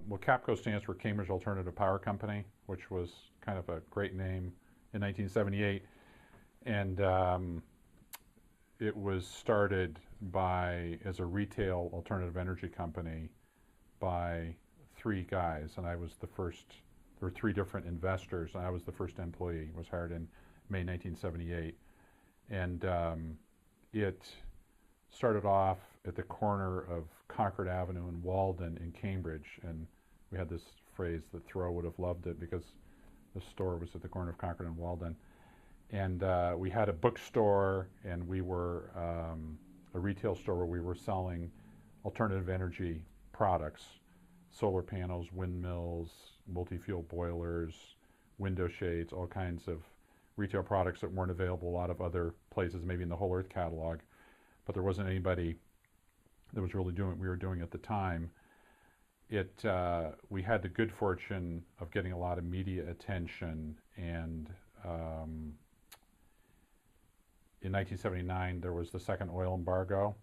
Well, Capco stands for Cambridge Alternative Power Company, which was kind of a great name in 1978. And it was started as a retail alternative energy company by three guys, and I was the first. There were three different investors, and I was the first employee. Was hired in May 1978, and it started off at the corner of Concord Avenue and Walden in Cambridge, and we had this phrase that Thoreau would have loved it because the store was at the corner of Concord and Walden. And we had a bookstore, and we were a retail store where we were selling alternative energy products, solar panels, windmills, multi-fuel boilers, window shades, all kinds of retail products that weren't available a lot of other places, maybe in the Whole Earth catalog. But there wasn't anybody that was really doing what we were doing at the time. We had the good fortune of getting a lot of media attention, and in 1979 there was the second oil embargo,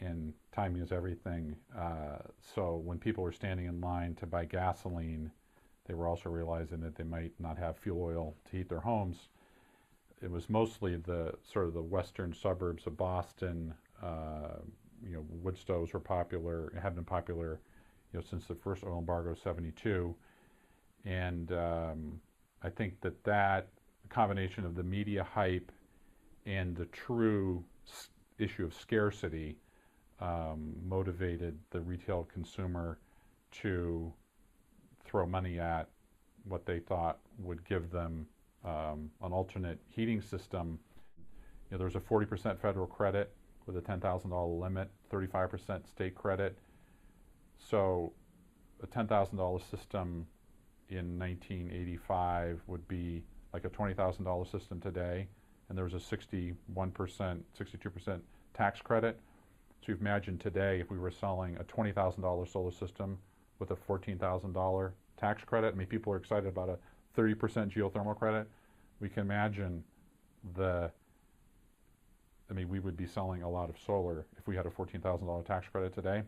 and timing is everything. So when people were standing in line to buy gasoline, they were also realizing that they might not have fuel oil to heat their homes. It was mostly the sort of the western suburbs of Boston. Wood stoves were popular, have been popular, since the first oil embargo of '72, and I think that combination of the media hype and the true issue of scarcity motivated the retail consumer to throw money at what they thought would give them an alternate heating system. There was a 40% federal credit with a $10,000 limit, 35% state credit. So a $10,000 system in 1985 would be like a $20,000 system today, and there was a 61%, 62% tax credit. So you imagine today if we were selling a $20,000 solar system with a $14,000 tax credit. I mean, people are excited about a 30% geothermal credit. We can imagine we would be selling a lot of solar if we had a $14,000 tax credit today.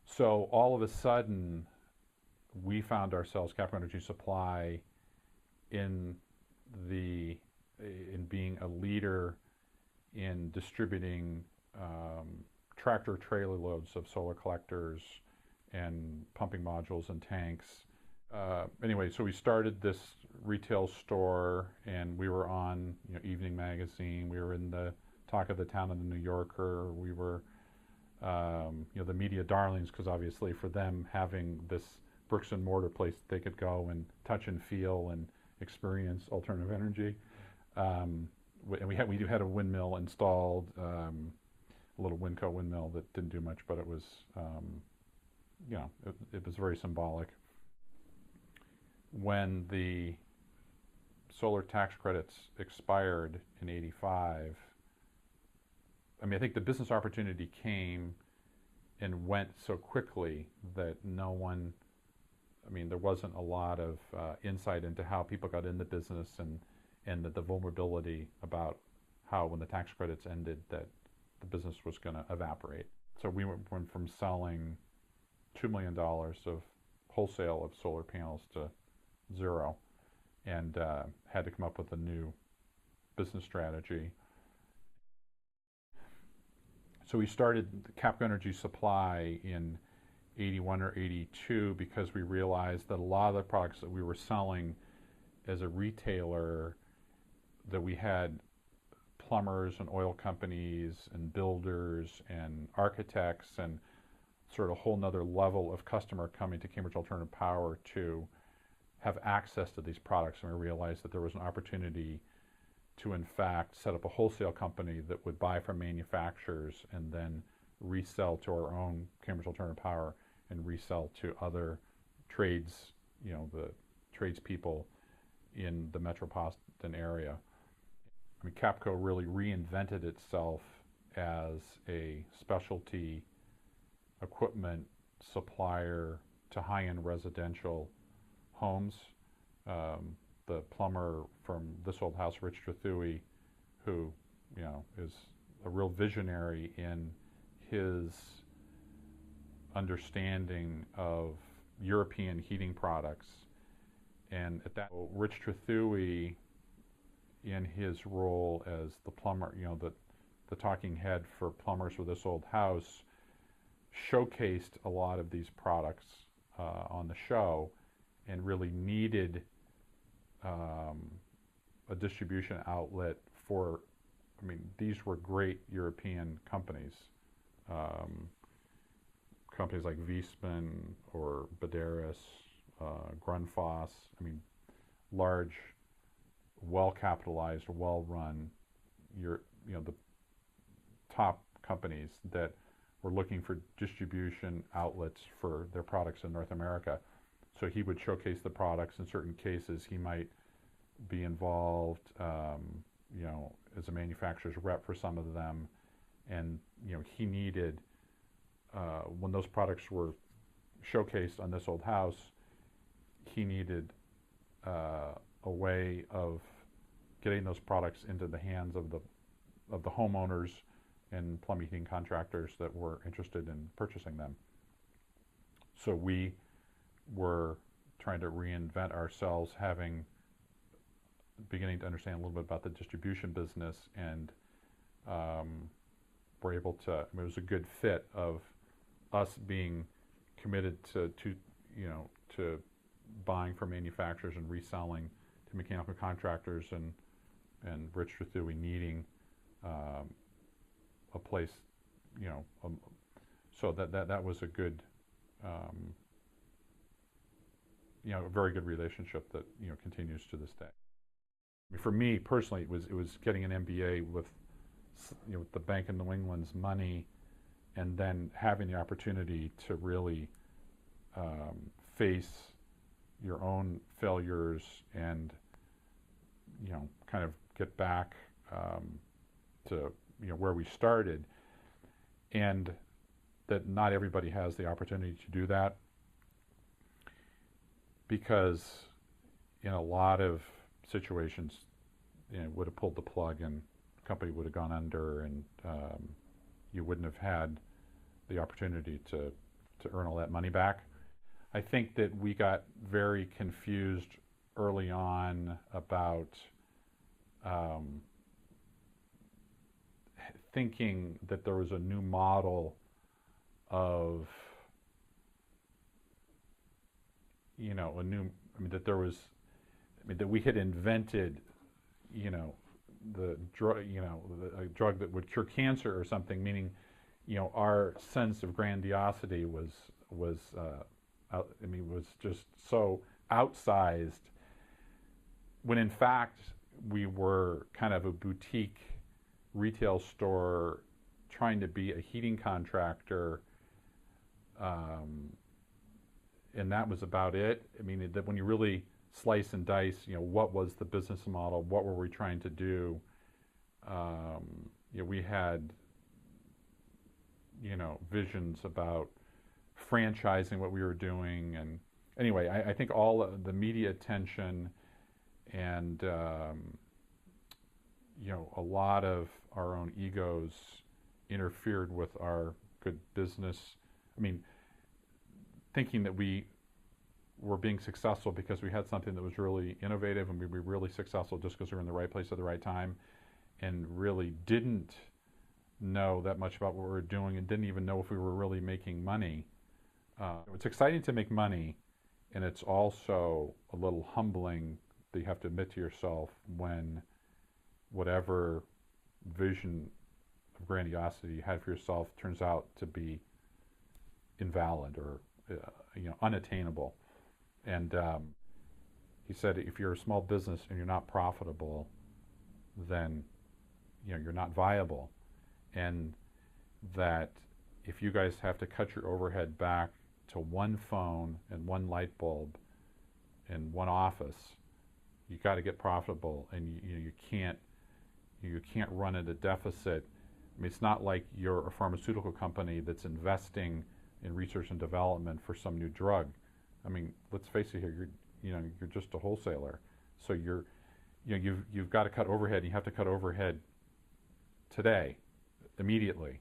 So all of a sudden, we found ourselves, Capco Energy Supply, in being a leader in distributing tractor trailer loads of solar collectors and pumping modules and tanks. Anyway, so we started this retail store, and we were on Evening Magazine. We were in the Talk of the Town of the New Yorker. We were the media darlings, because obviously for them, having this bricks and mortar place they could go and touch and feel and experience alternative energy. And we had a windmill installed, a little Winco windmill that didn't do much, but it was it was very symbolic. When the solar tax credits expired in '85, I think the business opportunity came and went so quickly that there wasn't a lot of insight into how people got in the business, and the vulnerability about how, when the tax credits ended, that the business was going to evaporate. So we went from selling $2 million of wholesale of solar panels to zero, and had to come up with a new business strategy. So we started Capco Energy Supply in '81 or '82 because we realized that a lot of the products that we were selling as a retailer, that we had plumbers and oil companies and builders and architects and sort of a whole nother level of customer coming to Cambridge Alternative Power to have access to these products. And we realized that there was an opportunity to, in fact, set up a wholesale company that would buy from manufacturers and then resell to our own Cambridge Alternative Power and resell to other trades, the tradespeople in the metropolitan area. Capco really reinvented itself as a specialty equipment supplier to high-end residential homes. The plumber from This Old House, Rich Trathui, who is a real visionary in his understanding of European heating products. And at that, Rich Trethewey, in his role as the plumber, the talking head for Plumbers for This Old House, showcased a lot of these products on the show, and really needed a distribution outlet for, these were great European companies. Companies like Wiesmann or Baderis, Grundfos, large, well-capitalized, well-run, the top companies that were looking for distribution outlets for their products in North America. So he would showcase the products. In certain cases, he might be involved, as a manufacturer's rep for some of them. And, he needed, when those products were showcased on This Old House, he needed a way of getting those products into the hands of the homeowners and plumbing heating contractors that were interested in purchasing them. So we were trying to reinvent ourselves, beginning to understand a little bit about the distribution business, and were able to, it was a good fit of us being committed to buying from manufacturers and reselling to mechanical contractors, and Rich Trethewey needing a place, so that was a good, a very good relationship that continues to this day. For me personally, it was getting an MBA with with the Bank of New England's money, and then having the opportunity to really face your own failures and kind of get back to where we started, and that not everybody has the opportunity to do that, because in a lot of situations would have pulled the plug and the company would have gone under, and you wouldn't have had the opportunity to earn all that money back. I think that we got very confused early on about thinking that there was a new model of, that we had invented, the drug, a drug that would cure cancer or something, meaning, our sense of grandiosity was just so outsized, when in fact we were kind of a boutique retail store trying to be a heating contractor, and that was about it. That when you really slice and dice, what was the business model? What were we trying to do? We had, visions about franchising what we were doing, and anyway, I think all of the media attention and a lot of our own egos interfered with our good business. Thinking that we were being successful because we had something that was really innovative, and we were really successful just because we were in the right place at the right time, and really didn't know that much about what we were doing, and didn't even know if we were really making money. It's exciting to make money, and it's also a little humbling that you have to admit to yourself when whatever vision of grandiosity you had for yourself turns out to be invalid or unattainable. And he said, if you're a small business and you're not profitable, then you're not viable, and that if you guys have to cut your overhead back to one phone and one light bulb and one office, you got to get profitable, and you can't run at a deficit. It's not like you're a pharmaceutical company that's investing in research and development for some new drug. Let's face it here, you're just a wholesaler. So you've got to cut overhead, and you have to cut overhead today, immediately.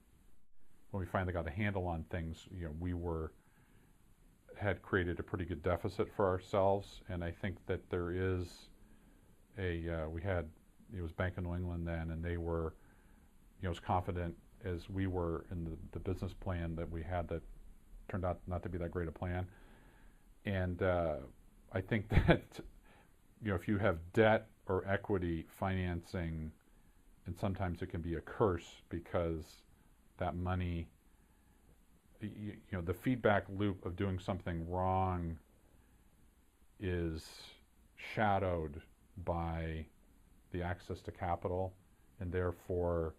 when we finally got a handle on things, we had created a pretty good deficit for ourselves, and I think that there is it was Bank of New England then, and they were, as confident as we were in the business plan that we had that turned out not to be that great a plan. And I think that, if you have debt or equity financing, and sometimes it can be a curse because that money, the feedback loop of doing something wrong is shadowed by the access to capital, and therefore,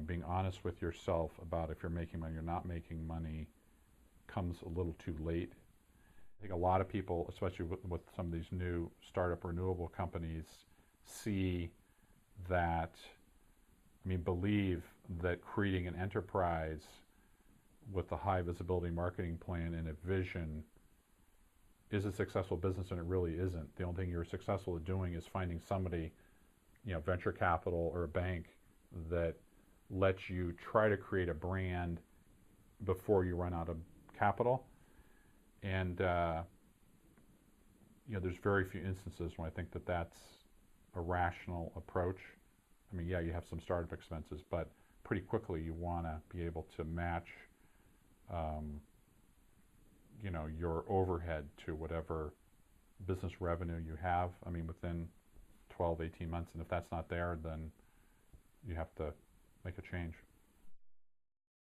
being honest with yourself about if you're making money or not making money comes a little too late. I think a lot of people, especially with some of these new startup renewable companies, believe that creating an enterprise with a high visibility marketing plan and a vision is a successful business, and it really isn't. The only thing you're successful at doing is finding somebody, venture capital or a bank, that lets you try to create a brand before you run out of capital. And there's very few instances when I think that that's a rational approach. You have some startup expenses, but pretty quickly you want to be able to match your overhead to whatever business revenue you have, within 12, 18 months. And if that's not there, then you have to make a change.